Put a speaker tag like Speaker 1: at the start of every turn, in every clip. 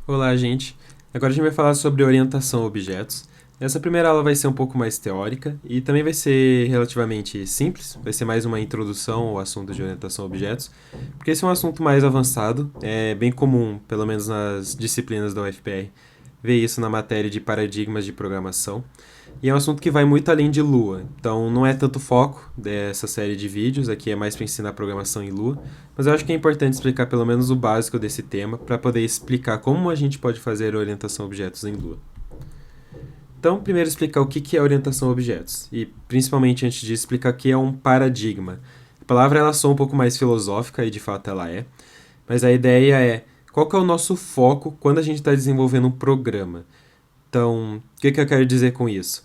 Speaker 1: Olá, gente. Agora a gente vai falar sobre orientação a objetos. Essa primeira aula vai ser um pouco mais teórica e também vai ser relativamente simples, vai ser mais uma introdução ao assunto de orientação a objetos, porque esse é um assunto mais avançado, é bem comum, pelo menos nas disciplinas da UFPR, ver isso na matéria de paradigmas de programação. E é um assunto que vai muito além de Lua, então não é tanto foco dessa série de vídeos, aqui é mais para ensinar programação em Lua, mas eu acho que é importante explicar pelo menos o básico desse tema para poder explicar como a gente pode fazer orientação a objetos em Lua. Então, primeiro explicar o que é orientação a objetos, e principalmente antes de explicar o que é um paradigma. A palavra ela soa um pouco mais filosófica, e de fato ela é, mas a ideia é qual que é o nosso foco quando a gente está desenvolvendo um programa. Então, o que eu quero dizer com isso?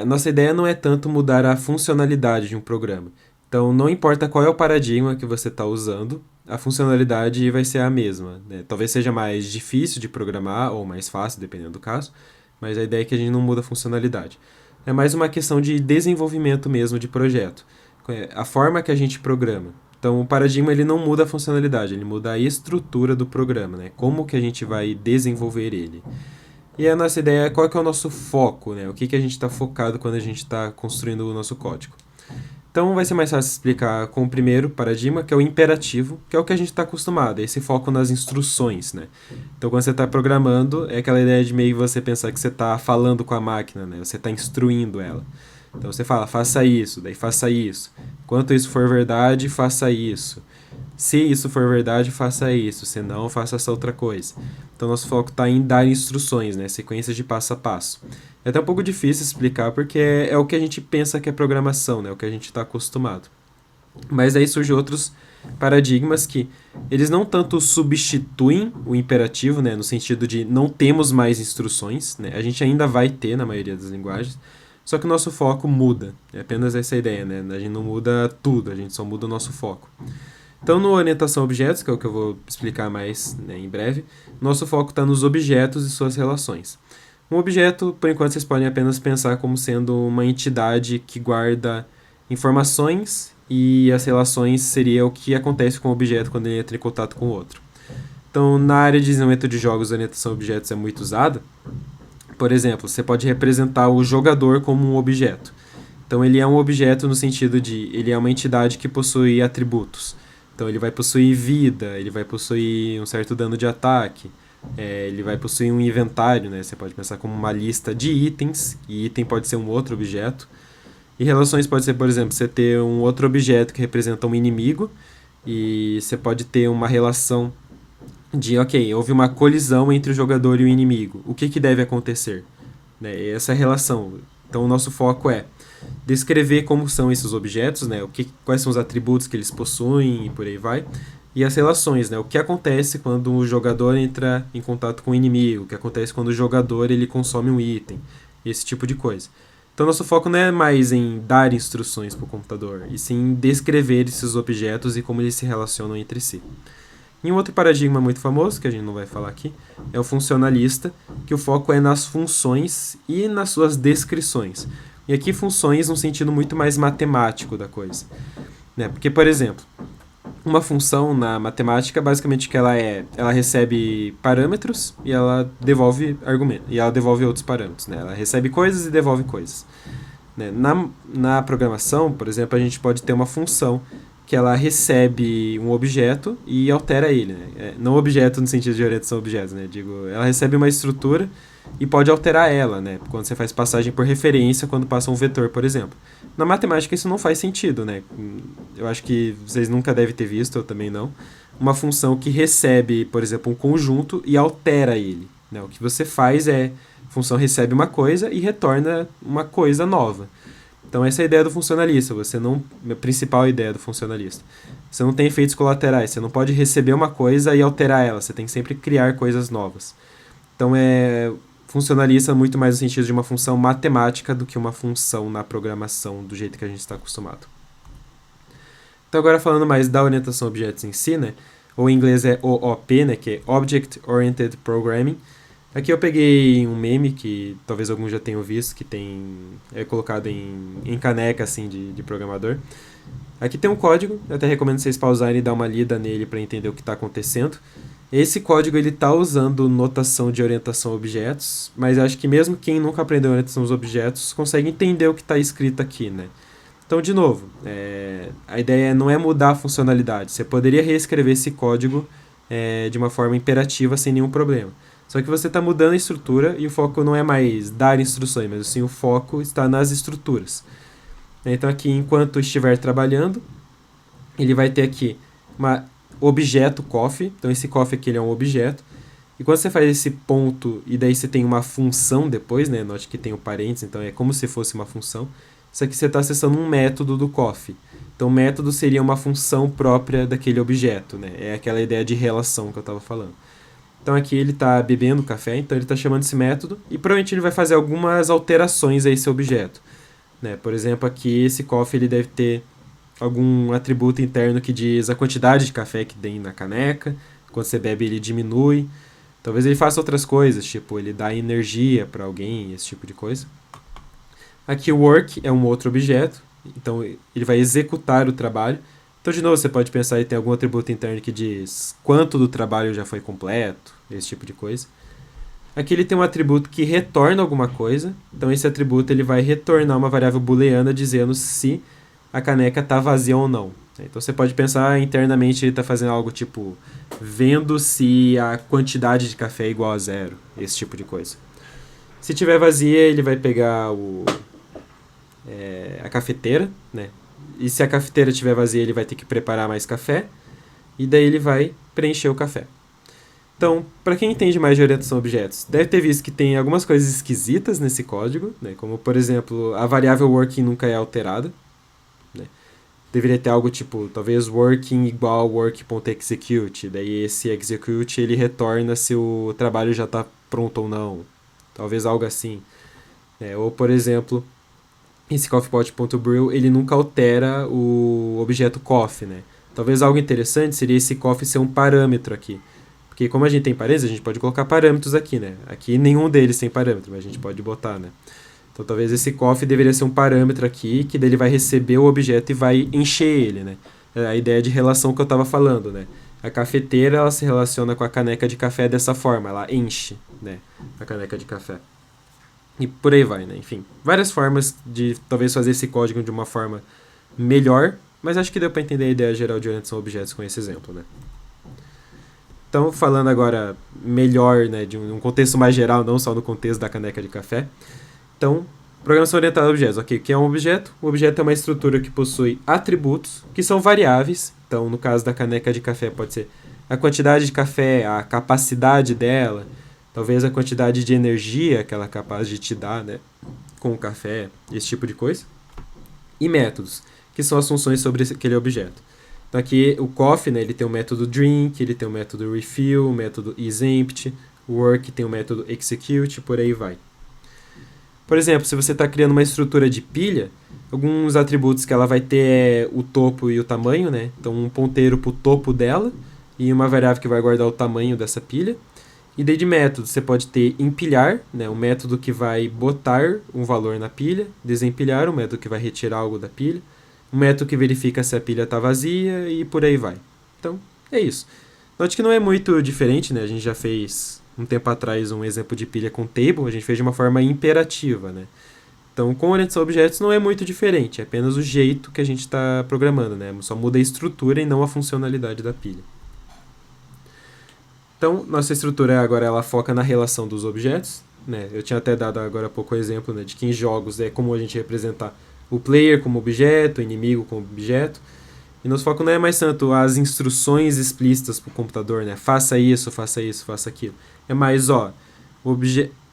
Speaker 1: A nossa ideia não é tanto mudar a funcionalidade de um programa. Então, não importa qual é o paradigma que você está usando, a funcionalidade vai ser a mesma, né? Talvez seja mais difícil de programar ou mais fácil, dependendo do caso, mas a ideia é que a gente não muda a funcionalidade. É mais uma questão de desenvolvimento mesmo de projeto. A forma que a gente programa. Então, o paradigma ele não muda a funcionalidade, ele muda a estrutura do programa, né? Como que a gente vai desenvolver ele. E a nossa ideia é qual que é o nosso foco, né? O que a gente está focado quando a gente está construindo o nosso código. Então vai ser mais fácil explicar com o primeiro paradigma, que é o imperativo, que é o que a gente está acostumado, é esse foco nas instruções, né? Então quando você está programando, é aquela ideia de meio você pensar que você está falando com a máquina, né? Você está instruindo ela. Então você fala, faça isso, daí faça isso. Enquanto isso for verdade, faça isso. Se isso for verdade, faça isso. Se não, faça essa outra coisa. Então nosso foco está em dar instruções, né? Sequências de passo a passo. É até um pouco difícil explicar porque é o que a gente pensa que é programação, né? O que a gente está acostumado. Mas aí surgem outros paradigmas que eles não tanto substituem o imperativo, né, no sentido de não temos mais instruções, né, a gente ainda vai ter na maioria das linguagens, só que o nosso foco muda, é apenas essa ideia, né, a gente não muda tudo, a gente só muda o nosso foco. Então, no orientação a objetos, que é o que eu vou explicar mais, né, em breve, nosso foco está nos objetos e suas relações. Um objeto, por enquanto, vocês podem apenas pensar como sendo uma entidade que guarda informações e as relações seria o que acontece com o objeto quando ele entra em contato com o outro. Então, na área de desenvolvimento de jogos, a orientação a objetos é muito usada. Por exemplo, você pode representar o jogador como um objeto. Então, ele é um objeto no sentido de ele é uma entidade que possui atributos. Então, ele vai possuir vida, ele vai possuir um certo dano de ataque, ele vai possuir um inventário, né? Você pode pensar como uma lista de itens, e item pode ser um outro objeto. E relações pode ser, por exemplo, você ter um outro objeto que representa um inimigo, e você pode ter uma relação de, ok, houve uma colisão entre o jogador e o inimigo. O que deve acontecer? Né? Essa é a relação. Então, o nosso foco é descrever como são esses objetos, né? Quais são os atributos que eles possuem e por aí vai. E as relações, né? O que acontece quando o jogador entra em contato com o inimigo, o que acontece quando o jogador ele consome um item, esse tipo de coisa. Então, nosso foco não é mais em dar instruções para o computador, e sim em descrever esses objetos e como eles se relacionam entre si. E um outro paradigma muito famoso, que a gente não vai falar aqui, é o funcionalista, que o foco é nas funções e nas suas descrições. E aqui funções num sentido muito mais matemático da coisa. Né? Porque, por exemplo, uma função na matemática, basicamente que ela recebe parâmetros e ela devolve argumentos, e ela devolve outros parâmetros, né? Ela recebe coisas e devolve coisas. Né? Na programação, por exemplo, a gente pode ter uma função que ela recebe um objeto e altera ele. Né? Não objeto no sentido de orientação a objetos, né? Digo, ela recebe uma estrutura e pode alterar ela, né? Quando você faz passagem por referência, quando passa um vetor, por exemplo. Na matemática isso não faz sentido, né? Eu acho que vocês nunca devem ter visto, eu também não. Uma função que recebe, por exemplo, um conjunto e altera ele. Né? O que você faz é a função recebe uma coisa e retorna uma coisa nova. Então essa é a ideia do funcionalista, você não, a principal ideia do funcionalista. Você não tem efeitos colaterais, você não pode receber uma coisa e alterar ela, você tem que sempre criar coisas novas. Então é funcionalista muito mais no sentido de uma função matemática do que uma função na programação do jeito que a gente está acostumado. Então agora falando mais da orientação a objetos em si, né? Ou em inglês é OOP, né? Que é Object Oriented Programming. Aqui eu peguei um meme que talvez alguns já tenham visto, que é colocado em caneca assim de programador. Aqui tem um código, eu até recomendo vocês pausarem e dar uma lida nele para entender o que está acontecendo. Esse código ele está usando notação de orientação a objetos, mas acho que mesmo quem nunca aprendeu orientação aos objetos consegue entender o que está escrito aqui, né? Então, de novo, a ideia não é mudar a funcionalidade. Você poderia reescrever esse código de uma forma imperativa sem nenhum problema. Só que você está mudando a estrutura e o foco não é mais dar instruções, mas sim o foco está nas estruturas. Então, aqui, enquanto estiver trabalhando, ele vai ter aqui uma objeto coffee. Então, esse coffee aqui ele é um objeto. E quando você faz esse ponto e daí você tem uma função depois, né? Note que tem o parênteses, então é como se fosse uma função. Isso aqui você está acessando um método do coffee. Então, o método seria uma função própria daquele objeto, né? É aquela ideia de relação que eu estava falando. Então, aqui ele está bebendo café, então ele está chamando esse método e provavelmente ele vai fazer algumas alterações a esse objeto, né? Por exemplo, aqui esse coffee ele deve ter algum atributo interno que diz a quantidade de café que tem na caneca. Quando você bebe, ele diminui. Talvez ele faça outras coisas, tipo ele dá energia para alguém, esse tipo de coisa. Aqui o work é um outro objeto, então ele vai executar o trabalho. Então, de novo, você pode pensar em ter algum atributo interno que diz quanto do trabalho já foi completo, esse tipo de coisa. Aqui ele tem um atributo que retorna alguma coisa, então esse atributo ele vai retornar uma variável booleana dizendo se a caneca está vazia ou não. Então você pode pensar internamente ele está fazendo algo tipo vendo se a quantidade de café é igual a zero, esse tipo de coisa. Se tiver vazia, ele vai pegar a cafeteira, né? E se a cafeteira estiver vazia, ele vai ter que preparar mais café. E daí ele vai preencher o café. Então, para quem entende mais de orientação a objetos, deve ter visto que tem algumas coisas esquisitas nesse código, né? Como, por exemplo, a variável working nunca é alterada, né? Deveria ter algo tipo, talvez working igual work.execute. Daí esse execute ele retorna se o trabalho já está pronto ou não. Talvez algo assim. Ou, por exemplo, esse coffeepot.brew ele nunca altera o objeto coffee, né? Talvez algo interessante seria esse coffee ser um parâmetro aqui. Porque como a gente tem parênteses, a gente pode colocar parâmetros aqui, né? Aqui nenhum deles tem parâmetro, mas a gente pode botar, né? Então talvez esse coffee deveria ser um parâmetro aqui, que daí ele vai receber o objeto e vai encher ele, né? É a ideia de relação que eu estava falando, né? A cafeteira ela se relaciona com a caneca de café dessa forma, ela enche, né? A caneca de café. E por aí vai, né? Enfim, várias formas de talvez fazer esse código de uma forma melhor, mas acho que deu para entender a ideia geral de orientação a objetos com esse exemplo, né? Então, falando agora melhor, né, de um contexto mais geral, não só no contexto da caneca de café. Então, programação orientada a objetos. Ok, o que é um objeto? O objeto é uma estrutura que possui atributos, que são variáveis. Então, no caso da caneca de café, pode ser a quantidade de café, a capacidade dela, talvez a quantidade de energia que ela é capaz de te dar, né, com o café, esse tipo de coisa. E métodos, que são as funções sobre aquele objeto. Então aqui o coffee, né, ele tem o método drink, ele tem o método refill, o método isEmpty, o work tem o método execute, por aí vai. Por exemplo, se você está criando uma estrutura de pilha, alguns atributos que ela vai ter é o topo e o tamanho, né? Então um ponteiro para o topo dela e uma variável que vai guardar o tamanho dessa pilha. E daí de método, você pode ter empilhar, né, um método que vai botar um valor na pilha, desempilhar, um método que vai retirar algo da pilha, um método que verifica se a pilha está vazia e por aí vai. Então, é isso. Note que não é muito diferente, né? A gente já fez um tempo atrás um exemplo de pilha com table, a gente fez de uma forma imperativa, né? Então, com orientação a objetos não é muito diferente, é apenas o jeito que a gente está programando, né? Só muda a estrutura e não a funcionalidade da pilha. Então, nossa estrutura agora ela foca na relação dos objetos, né? Eu tinha até dado agora há pouco o exemplo, né, de que em jogos é como a gente representar o player como objeto, o inimigo como objeto. E nosso foco não é mais tanto as instruções explícitas para o computador, né? Faça isso, faça isso, faça aquilo. É mais,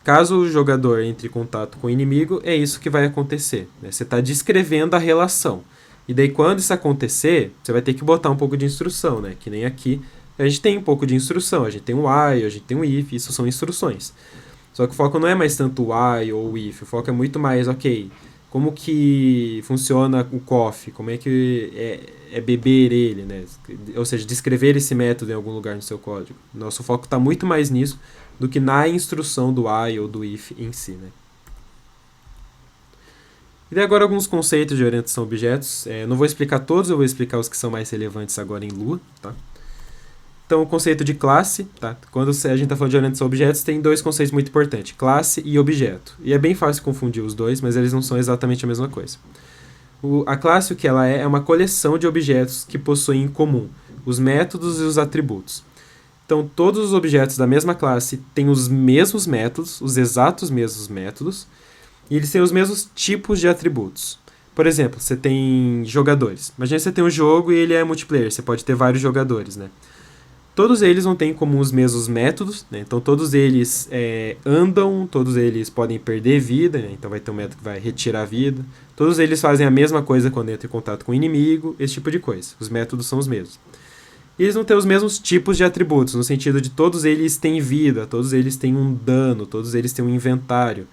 Speaker 1: caso o jogador entre em contato com o inimigo, é isso que vai acontecer, né? Você está descrevendo a relação. E daí quando isso acontecer, você vai ter que botar um pouco de instrução, né? Que nem aqui a gente tem um pouco de instrução, a gente tem um while, a gente tem um if, isso são instruções. Só que o foco não é mais tanto o while ou o if, o foco é muito mais, ok, como que funciona o coffee, como é que é beber ele, né? Ou seja, descrever esse método em algum lugar no seu código. Nosso foco está muito mais nisso do que na instrução do while ou do if em si, né? E daí agora alguns conceitos de orientação a objetos. Não vou explicar todos, eu vou explicar os que são mais relevantes agora em Lua, tá? Então, o conceito de classe, tá? Quando a gente está falando de orientação a objetos, tem dois conceitos muito importantes, classe e objeto. E é bem fácil confundir os dois, mas eles não são exatamente a mesma coisa. A classe, o que ela é uma coleção de objetos que possuem em comum os métodos e os atributos. Então, todos os objetos da mesma classe têm os mesmos métodos, os exatos mesmos métodos, e eles têm os mesmos tipos de atributos. Por exemplo, você tem jogadores. Imagina que você tem um jogo e ele é multiplayer, você pode ter vários jogadores, né? Todos eles não têm em comum os mesmos métodos, né? Então todos eles andam, todos eles podem perder vida, né? Então vai ter um método que vai retirar a vida. Todos eles fazem a mesma coisa quando entram em contato com o inimigo, esse tipo de coisa. Os métodos são os mesmos. E eles não têm os mesmos tipos de atributos, no sentido de todos eles têm vida, todos eles têm um dano, todos eles têm um inventário.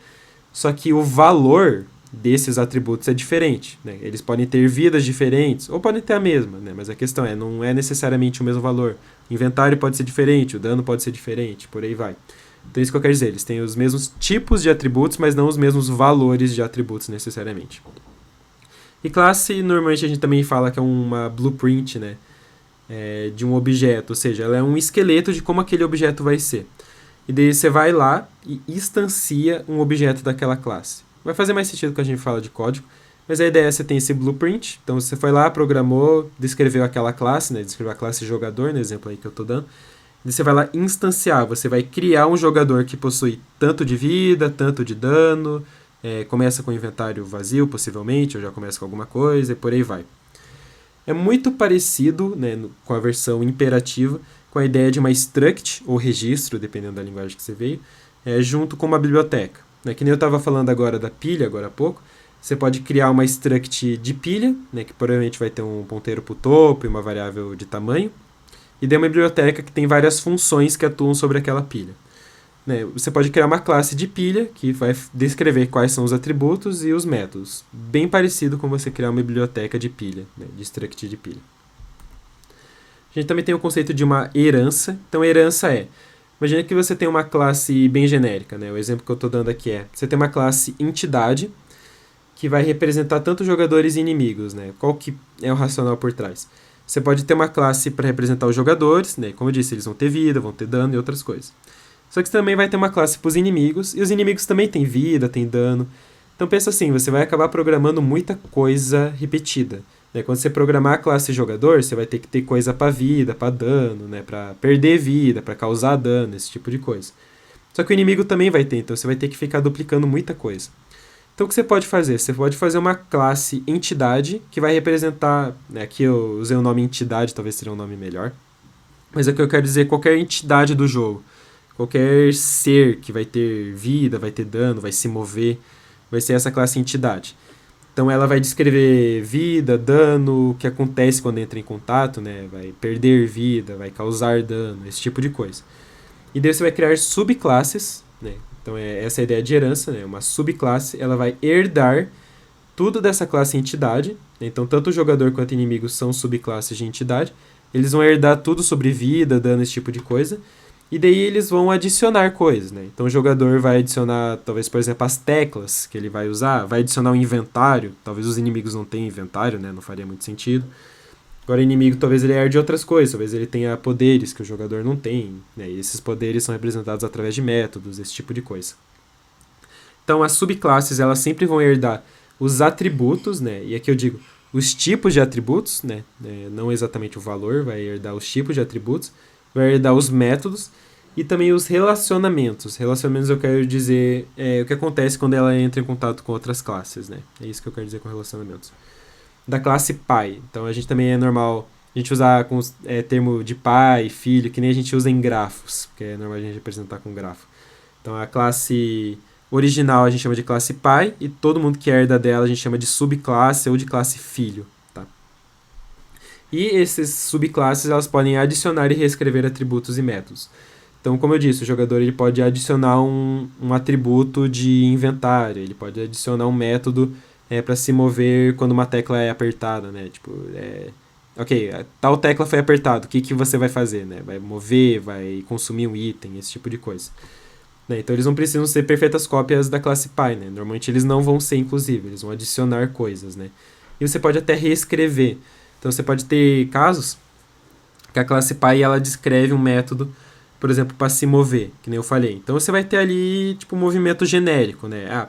Speaker 1: Só que o valor desses atributos é diferente, né? Eles podem ter vidas diferentes, ou podem ter a mesma, né? Mas a questão não é necessariamente o mesmo valor. O inventário pode ser diferente, o dano pode ser diferente, por aí vai. Então isso que eu quero dizer, eles têm os mesmos tipos de atributos, mas não os mesmos valores de atributos necessariamente. E classe, normalmente a gente também fala que é uma blueprint, né? De um objeto, ou seja, ela é um esqueleto de como aquele objeto vai ser. E daí você vai lá e instancia um objeto daquela classe. Vai fazer mais sentido quando a gente fala de código, mas a ideia é que você tem esse blueprint, então você foi lá, programou, descreveu aquela classe, né, descreveu a classe jogador, no exemplo aí que eu estou dando, e você vai lá instanciar, você vai criar um jogador que possui tanto de vida, tanto de dano, começa com o inventário vazio, possivelmente, ou já começa com alguma coisa, e por aí vai. É muito parecido, né, com a versão imperativa, com a ideia de uma struct, ou registro, dependendo da linguagem que você veio, junto com uma biblioteca. Que nem eu estava falando agora da pilha, agora há pouco, você pode criar uma struct de pilha, né, que provavelmente vai ter um ponteiro para o topo e uma variável de tamanho, e daí uma biblioteca que tem várias funções que atuam sobre aquela pilha. Né, você pode criar uma classe de pilha, que vai descrever quais são os atributos e os métodos. Bem parecido com você criar uma biblioteca de pilha, né, de struct de pilha. A gente também tem o conceito de uma herança. Então, a herança imagina que você tem uma classe bem genérica, né? O exemplo que eu estou dando aqui você tem uma classe entidade que vai representar tanto jogadores e inimigos, né? Qual que é o racional por trás? Você pode ter uma classe para representar os jogadores, né? Como eu disse, eles vão ter vida, vão ter dano e outras coisas. Só que você também vai ter uma classe para os inimigos, e os inimigos também têm vida, têm dano. Então pensa assim, você vai acabar programando muita coisa repetida. Quando você programar a classe jogador, você vai ter que ter coisa para vida, para dano, né? Para perder vida, para causar dano, esse tipo de coisa. Só que o inimigo também vai ter, então você vai ter que ficar duplicando muita coisa. Então o que você pode fazer? Você pode fazer uma classe entidade que vai representar, né? Aqui eu usei o nome entidade, talvez seria um nome melhor. Mas aqui eu quero dizer qualquer entidade do jogo. Qualquer ser que vai ter vida, vai ter dano, vai se mover, vai ser essa classe entidade. Então ela vai descrever vida, dano, o que acontece quando entra em contato, né? Vai perder vida, vai causar dano, esse tipo de coisa. E daí você vai criar subclasses, né? Então essa é a ideia de herança, né? Uma subclasse, ela vai herdar tudo dessa classe entidade. Então tanto o jogador quanto o inimigo são subclasses de entidade. Eles vão herdar tudo sobre vida, dano, esse tipo de coisa. E daí eles vão adicionar coisas, né? Então o jogador vai adicionar, talvez, por exemplo, as teclas que ele vai usar, vai adicionar um inventário, talvez os inimigos não tenham inventário, né? Não faria muito sentido. Agora o inimigo talvez ele herde outras coisas, talvez ele tenha poderes que o jogador não tem, né? E esses poderes são representados através de métodos, esse tipo de coisa. Então as subclasses, elas sempre vão herdar os atributos, né? E aqui eu digo os tipos de atributos, né? Não exatamente o valor, vai herdar os tipos de atributos, vai herdar os métodos e também os relacionamentos. Relacionamentos eu quero dizer o que acontece quando ela entra em contato com outras classes, né? É isso que eu quero dizer com relacionamentos. Da classe pai. Então a gente também é normal a gente usar com termo de pai, filho, que nem a gente usa em grafos, porque é normal a gente representar com grafo. Então a classe original a gente chama de classe pai e todo mundo que herda dela a gente chama de subclasse ou de classe filho. E essas subclasses elas podem adicionar e reescrever atributos e métodos. Então, como eu disse, o jogador ele pode adicionar um atributo de inventário, ele pode adicionar um método para se mover quando uma tecla é apertada, né? Tipo, ok, tal tecla foi apertada, o que você vai fazer, né? Vai mover, vai consumir um item, esse tipo de coisa. Né? Então, eles não precisam ser perfeitas cópias da classe pai, né? Normalmente eles não vão ser, inclusive, eles vão adicionar coisas, né? E você pode até reescrever. Então você pode ter casos, Porque a classe Pi, ela descreve um método, por exemplo, para se mover, que nem eu falei. Então você vai ter ali, tipo, um movimento genérico, né?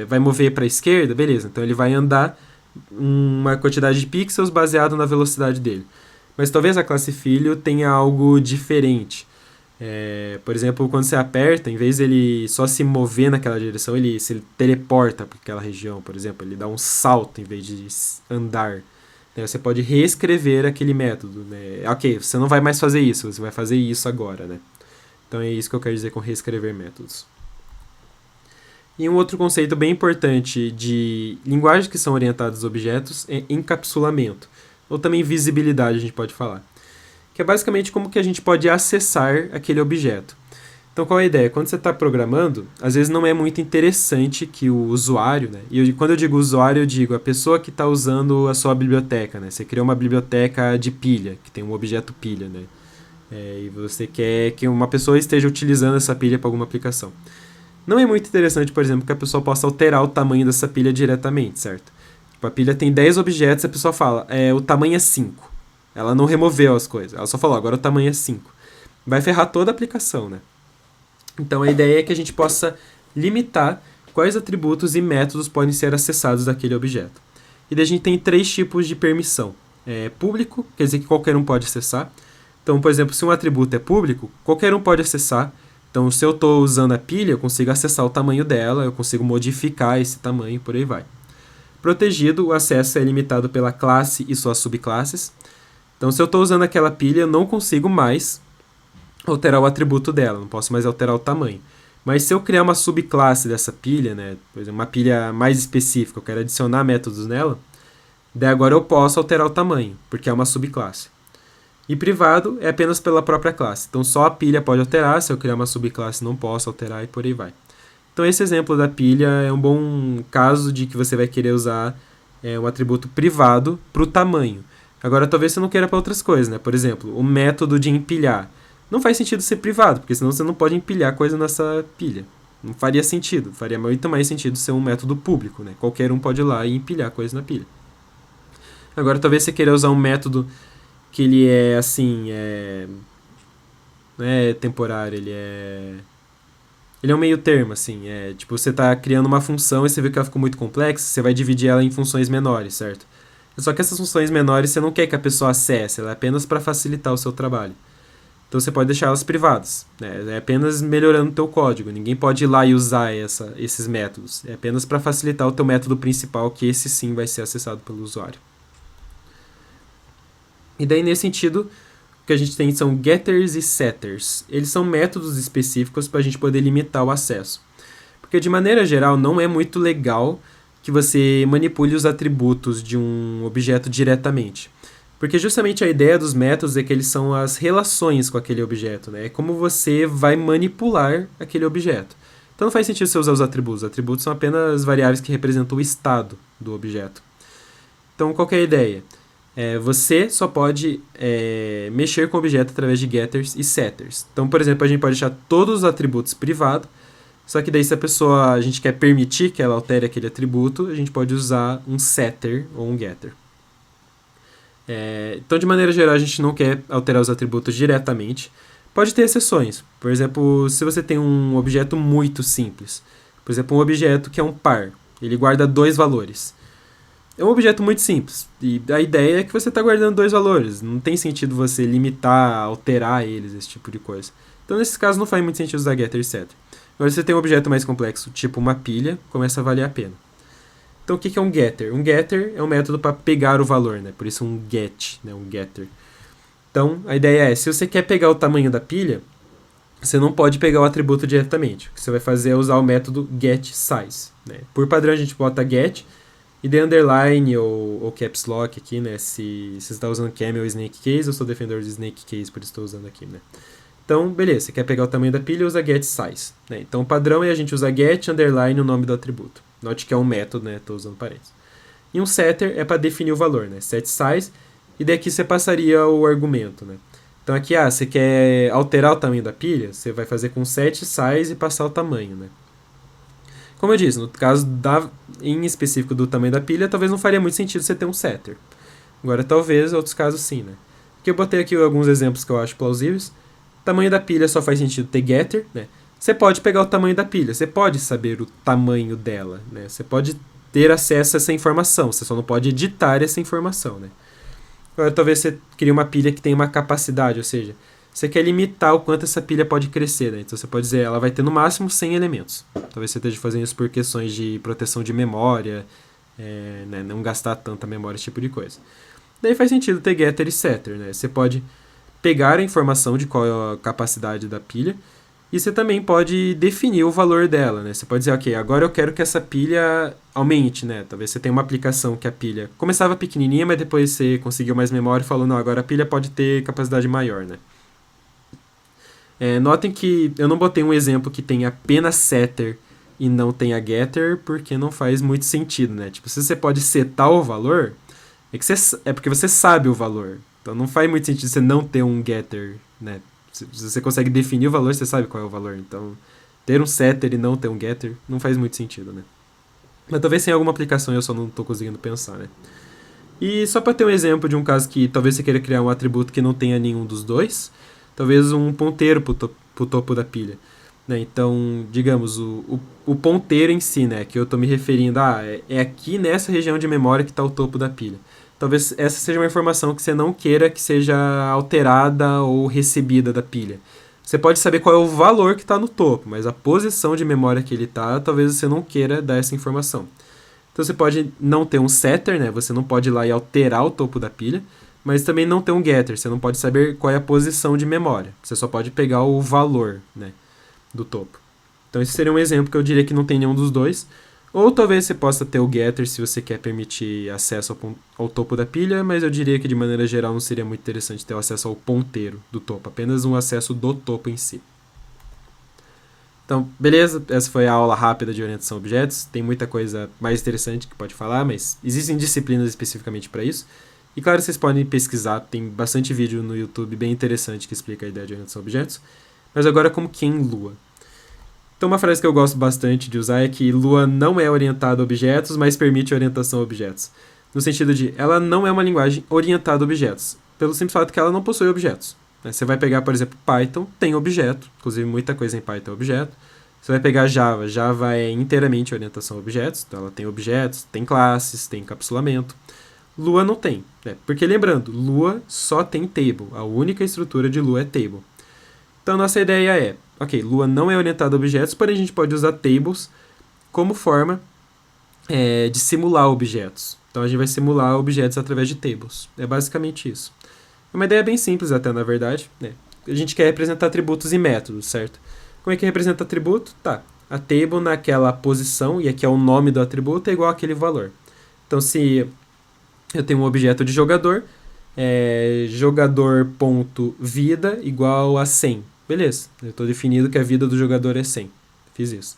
Speaker 1: Vai mover para a esquerda, beleza. Então ele vai andar uma quantidade de pixels baseado na velocidade dele. Mas talvez a classe filho tenha algo diferente. Por exemplo, quando você aperta, em vez dele só se mover naquela direção, ele teleporta para aquela região, por exemplo. Ele dá um salto em vez de andar. Você pode reescrever aquele método. Né? Ok, você não vai mais fazer isso, você vai fazer isso agora. Né? Então é isso que eu quero dizer com reescrever métodos. E um outro conceito bem importante de linguagens que são orientadas a objetos é encapsulamento, ou também visibilidade, a gente pode falar. Que é basicamente como que a gente pode acessar aquele objeto. Então qual é a ideia? Quando você está programando, às vezes não é muito interessante que o usuário, né? E quando eu digo usuário, eu digo a pessoa que está usando a sua biblioteca, né? Você criou uma biblioteca de pilha, que tem um objeto pilha, né? E você quer que uma pessoa esteja utilizando essa pilha para alguma aplicação. Não é muito interessante, por exemplo, que a pessoa possa alterar o tamanho dessa pilha diretamente, certo? Tipo, a pilha tem 10 objetos e a pessoa fala, o tamanho é 5. Ela não removeu as coisas, ela só falou, agora o tamanho é 5. Vai ferrar toda a aplicação, né? Então a ideia é que a gente possa limitar quais atributos e métodos podem ser acessados daquele objeto. E daí a gente tem 3 tipos de permissão. Público, quer dizer que qualquer um pode acessar. Então, por exemplo, se um atributo é público, qualquer um pode acessar. Então, se eu estou usando a pilha, eu consigo acessar o tamanho dela, eu consigo modificar esse tamanho, por aí vai. Protegido, o acesso é limitado pela classe e suas subclasses. Então, se eu estou usando aquela pilha, eu não consigo mais alterar o atributo dela, não posso mais alterar o tamanho. Mas se eu criar uma subclasse dessa pilha, né, por exemplo, uma pilha mais específica, eu quero adicionar métodos nela, daí agora eu posso alterar o tamanho, porque é uma subclasse. E privado é apenas pela própria classe. Então só a pilha pode alterar, se eu criar uma subclasse não posso alterar e por aí vai. Então esse exemplo da pilha é um bom caso de que você vai querer usar um atributo privado para o tamanho. Agora talvez você não queira para outras coisas, né? Por exemplo, o método de empilhar. Não faz sentido ser privado, porque senão você não pode empilhar coisa nessa pilha. Não faria sentido. Faria muito mais sentido ser um método público, né? Qualquer um pode ir lá e empilhar coisa na pilha. Agora talvez você queira usar um método que ele é assim, não é temporário, ele é um meio termo, assim, tipo, você está criando uma função e você vê que ela ficou muito complexa, você vai dividir ela em funções menores, certo? Só que essas funções menores você não quer que a pessoa acesse, ela é apenas para facilitar o seu trabalho. Então você pode deixar elas privadas, né? É apenas melhorando o teu código, ninguém pode ir lá e usar esses métodos, é apenas para facilitar o teu método principal, que esse sim vai ser acessado pelo usuário. E daí, nesse sentido, o que a gente tem são getters e setters. Eles são métodos específicos para a gente poder limitar o acesso. Porque, de maneira geral, não é muito legal que você manipule os atributos de um objeto diretamente. Porque justamente a ideia dos métodos é que eles são as relações com aquele objeto, né? É como você vai manipular aquele objeto. Então não faz sentido você usar os atributos. Os atributos são apenas variáveis que representam o estado do objeto. Então, qual que é a ideia? Você só pode mexer com o objeto através de getters e setters. Então, por exemplo, a gente pode deixar todos os atributos privados, só que daí se a gente quer permitir que ela altere aquele atributo, a gente pode usar um setter ou um getter. Então, de maneira geral, a gente não quer alterar os atributos diretamente. Pode ter exceções. Por exemplo, se você tem um objeto muito simples, por exemplo, um objeto que é um par, ele guarda 2 valores. É um objeto muito simples, e a ideia é que você está guardando 2 valores, não tem sentido você limitar, alterar eles, esse tipo de coisa. Então, nesses casos, não faz muito sentido usar getter e setter. Agora, se você tem um objeto mais complexo, tipo uma pilha, começa a valer a pena. Então, o que é um getter? Um getter é um método para pegar o valor, né? Por isso um get, né? Um getter. Então, a ideia é, se você quer pegar o tamanho da pilha, você não pode pegar o atributo diretamente. O que você vai fazer é usar o método getSize, né? Por padrão, a gente bota get, e de underline ou caps lock aqui, né? Se você está usando camel ou snake case, eu sou defensor de snake case, por isso estou usando aqui, né? Então, beleza, você quer pegar o tamanho da pilha, usa getSize, né? Então, o padrão é a gente usar get, underline, o nome do atributo. Note que é um método, né? Estou usando parênteses. E um setter é para definir o valor, né? setSize, e daqui você passaria o argumento, né? Então, aqui, você quer alterar o tamanho da pilha, você vai fazer com setSize e passar o tamanho, né? Como eu disse, no caso em específico do tamanho da pilha, talvez não faria muito sentido você ter um setter. Agora, talvez, em outros casos sim, né? que eu botei aqui alguns exemplos que eu acho plausíveis. Tamanho da pilha só faz sentido ter getter, né? Você pode pegar o tamanho da pilha, você pode saber o tamanho dela, né? Você pode ter acesso a essa informação, você só não pode editar essa informação, né? Agora, talvez você crie uma pilha que tenha uma capacidade, ou seja, você quer limitar o quanto essa pilha pode crescer, né? Então você pode dizer, ela vai ter no máximo 100 elementos. Talvez você esteja fazendo isso por questões de proteção de memória, né? Não gastar tanta memória, esse tipo de coisa. Daí faz sentido ter getter e setter, né? Você pode pegar a informação de qual é a capacidade da pilha e você também pode definir o valor dela, né? Você pode dizer, ok, agora eu quero que essa pilha aumente, né? Talvez você tenha uma aplicação que a pilha começava pequenininha, mas depois você conseguiu mais memória e falou, não, agora a pilha pode ter capacidade maior, né? Notem que eu não botei um exemplo que tem apenas setter e não tenha getter, porque não faz muito sentido, né? Tipo, se você pode setar o valor, é porque você sabe o valor. Então não faz muito sentido você não ter um getter, né? Se você consegue definir o valor, você sabe qual é o valor. Então, ter um setter e não ter um getter não faz muito sentido, né? Mas talvez tenha alguma aplicação e eu só não estou conseguindo pensar, né? E só para ter um exemplo de um caso que talvez você queira criar um atributo que não tenha nenhum dos dois, talvez um ponteiro para o topo da pilha. Né? Então, digamos, o ponteiro em si, né, que eu estou me referindo, é aqui nessa região de memória que está o topo da pilha. Talvez essa seja uma informação que você não queira que seja alterada ou recebida da pilha. Você pode saber qual é o valor que está no topo, mas a posição de memória que ele está, talvez você não queira dar essa informação. Então você pode não ter um setter, né? Você não pode ir lá e alterar o topo da pilha, mas também não ter um getter. Você não pode saber qual é a posição de memória. Você só pode pegar o valor, né, do topo. Então esse seria um exemplo que eu diria que não tem nenhum dos dois. Ou talvez você possa ter o getter se você quer permitir acesso ao topo da pilha, mas eu diria que de maneira geral não seria muito interessante ter o acesso ao ponteiro do topo, apenas um acesso do topo em si. Então, beleza, essa foi a aula rápida de orientação a objetos. Tem muita coisa mais interessante que pode falar, mas existem disciplinas especificamente para isso. E claro, vocês podem pesquisar, tem bastante vídeo no YouTube bem interessante que explica a ideia de orientação a objetos. Mas agora como que em Lua. Então uma frase que eu gosto bastante de usar é que Lua não é orientada a objetos, mas permite orientação a objetos. No sentido de, ela não é uma linguagem orientada a objetos, pelo simples fato que ela não possui objetos. Você vai pegar, por exemplo, Python, tem objeto, inclusive muita coisa em Python é objeto. Você vai pegar Java, Java é inteiramente orientação a objetos, então ela tem objetos, tem classes, tem encapsulamento. Lua não tem, né? Porque lembrando, Lua só tem table, a única estrutura de Lua é table. Então nossa ideia é, ok, Lua não é orientada a objetos, porém a gente pode usar tables como forma de simular objetos. Então a gente vai simular objetos através de tables. É basicamente isso. É uma ideia bem simples até, na verdade. Né? A gente quer representar atributos e métodos, certo? Como é que representa atributo? Tá, a table naquela posição, e aqui é o nome do atributo, é igual àquele valor. Então se eu tenho um objeto de jogador, jogador.vida igual a 100. Beleza, eu estou definindo que a vida do jogador é 100. Fiz isso.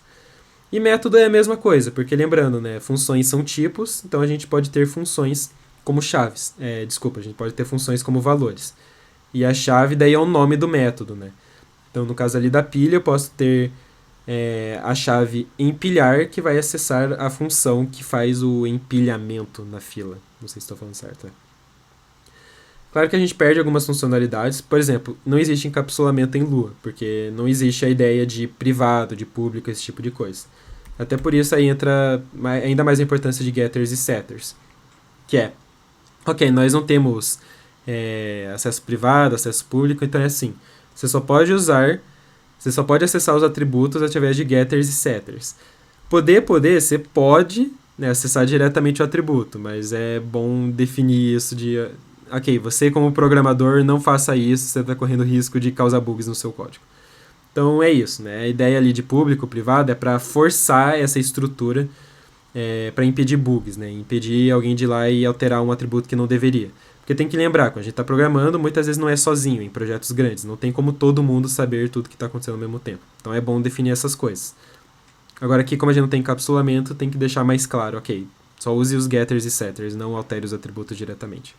Speaker 1: E método é a mesma coisa, porque lembrando, né, funções são tipos, então a gente pode ter funções como chaves. A gente pode ter funções como valores. E a chave daí é o nome do método, né? Então, no caso ali da pilha, eu posso ter a chave empilhar, que vai acessar a função que faz o empilhamento na fila. Não sei se estou falando certo, né? Claro que a gente perde algumas funcionalidades. Por exemplo, não existe encapsulamento em Lua, porque não existe a ideia de privado, de público, esse tipo de coisa. Até por isso aí entra ainda mais a importância de getters e setters. Que é, ok, nós não temos acesso privado, acesso público, então é assim. Você só pode acessar os atributos através de getters e setters. Você pode, né, acessar diretamente o atributo, mas é bom definir isso de... Ok, você como programador não faça isso, você está correndo risco de causar bugs no seu código. Então é isso, né? A ideia ali de público, privado, é para forçar essa estrutura para impedir bugs, né? Impedir alguém de ir lá e alterar um atributo que não deveria. Porque tem que lembrar, quando a gente está programando, muitas vezes não é sozinho, em projetos grandes. Não tem como todo mundo saber tudo que está acontecendo ao mesmo tempo. Então é bom definir essas coisas. Agora aqui, como a gente não tem encapsulamento, tem que deixar mais claro, ok, só use os getters e setters, não altere os atributos diretamente.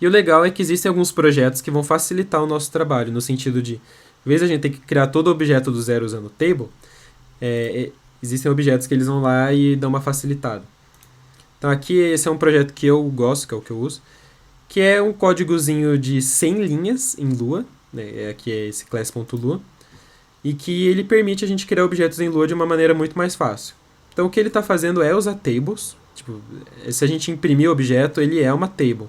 Speaker 1: E o legal é que existem alguns projetos que vão facilitar o nosso trabalho, no sentido de, em vez de a gente ter que criar todo o objeto do zero usando table, existem objetos que eles vão lá e dão uma facilitada. Então aqui esse é um projeto que eu gosto, que é o que eu uso, que é um códigozinho de 100 linhas em Lua, né? Aqui é esse class.lua, e que ele permite a gente criar objetos em Lua de uma maneira muito mais fácil. Então o que ele está fazendo é usar tables, tipo, se a gente imprimir o objeto, ele é uma table.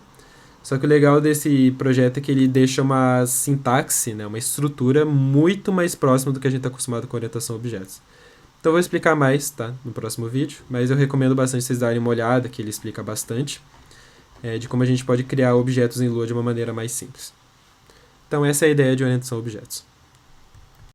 Speaker 1: Só que o legal desse projeto é que ele deixa uma sintaxe, né, uma estrutura muito mais próxima do que a gente está acostumado com orientação a objetos. Então eu vou explicar mais, tá, no próximo vídeo, mas eu recomendo bastante vocês darem uma olhada, que ele explica bastante, de como a gente pode criar objetos em Lua de uma maneira mais simples. Então essa é a ideia de orientação a objetos.